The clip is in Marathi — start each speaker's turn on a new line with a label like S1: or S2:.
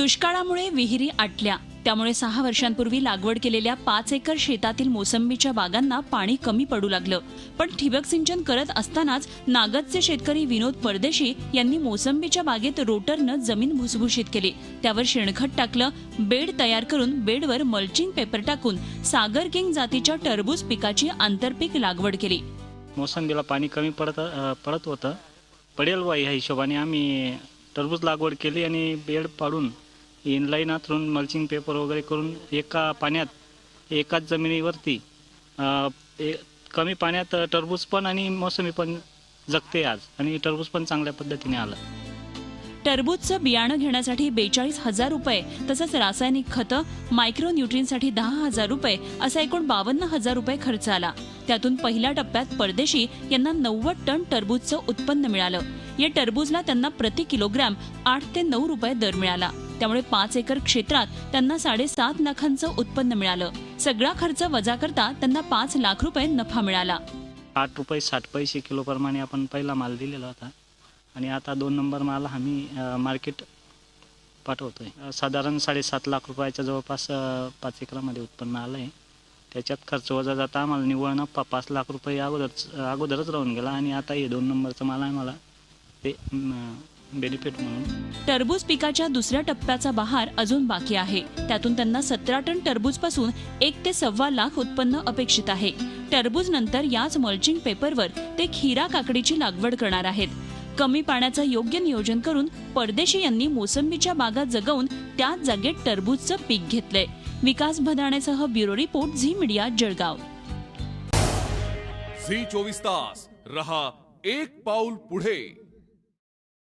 S1: दुष्काळामुळे विहिरी आटल्या, त्यामुळे 6 वर्षांपूर्वी लागवड केलेल्या 5 एकर शेतातील मोसंबीच्या बागांना पाणी कमी पडू लागलं. पण ठिबक सिंचन करत असतानाच नागदचे शेतकरी विनोद परदेशी यांनी मोसंबीच्या बागेत रोटरनं जमीन भुसभुशीत केली. त्यावर शेणखत टाकलं, बेड तयार करून बेडवर मल्चिंग पेपर टाकून सागर किंग जातीच्या टरबूज पिकाची आंतरपीक लागवड केली.
S2: मोसंबीला पाणी कमी पडत होतं, पडेल बा ह्या हिशोबाने आम्ही टरबूज लागवड केली आणि बेड पाडून इनलाईन आतरून मल्चिंग पेपर वगैरे करून एका पाण्यात एकाच जमिनीवरती कमी पाण्यात टरबूज पण आणि मोसंबी पण जगते आज, आणि टरबूज पण चांगल्या पद्धतीने आलं.
S1: टरबूजचं बियाणं घेण्यासाठी 42,000 रुपये, तसंच रासायनिक खतं, मायक्रो न्यूट्रिनसाठी 10,000 रुपये असा एकूण 52,000 रुपये खर्च आला. त्यातून पहिल्या टप्प्यात परदेशी यांना 90 टन टरबूजचं उत्पन्न मिळालं. या टरबूजला त्यांना प्रति किलोग्रॅम 8 ते 9 रुपये दर मिळाला. त्यामुळे 5 एकर क्षेत्रात त्यांना 7.5 लाखांचं उत्पन्न मिळालं. सगळा खर्च वजा करता त्यांना 5 लाख रुपये नफा मिळाला.
S2: 8 रुपये 60 पैसे किलो प्रमाणे आपण पहिला माल दिलेला होता, आणि आता 2 नंबर माल आम्ही मार्केट पाठवतोय. साधारण 7.5 लाख रुपयाच्या जवळपास 5 एकरामध्ये उत्पन्न आलं आहे. त्याच्यात खर्च वजा जाता आम्हाला निव्वळ नफा 5 लाख रुपये अगोदरच राहून गेला, आणि आता हे 2 नंबरचं माल आहे मला ते बेनिफिट म्हणून.
S1: टरबूज पिकाच्या दुसऱ्या टप्प्याचा बहार अजून बाकी आहे. त्यातून त्यांना 17 टन टरबूज पासून 1 ते 1.25 लाख उत्पन्न अपेक्षित आहे. टरबूज नंतर याच मल्चिंग पेपरवर ते खीरा काकडीची लागवड करणार आहेत. कमी पाण्याचं योग्य नियोजन करून परदेशी यांनी मोसंबीच्या बागा जगवून त्याच जागेत टरबूजचं पीक घेतलंय. विकास भदाणेसह bureau report, Zee media, Jalgaon.
S3: Zee 24 तास रहा एक पाऊल पुढे.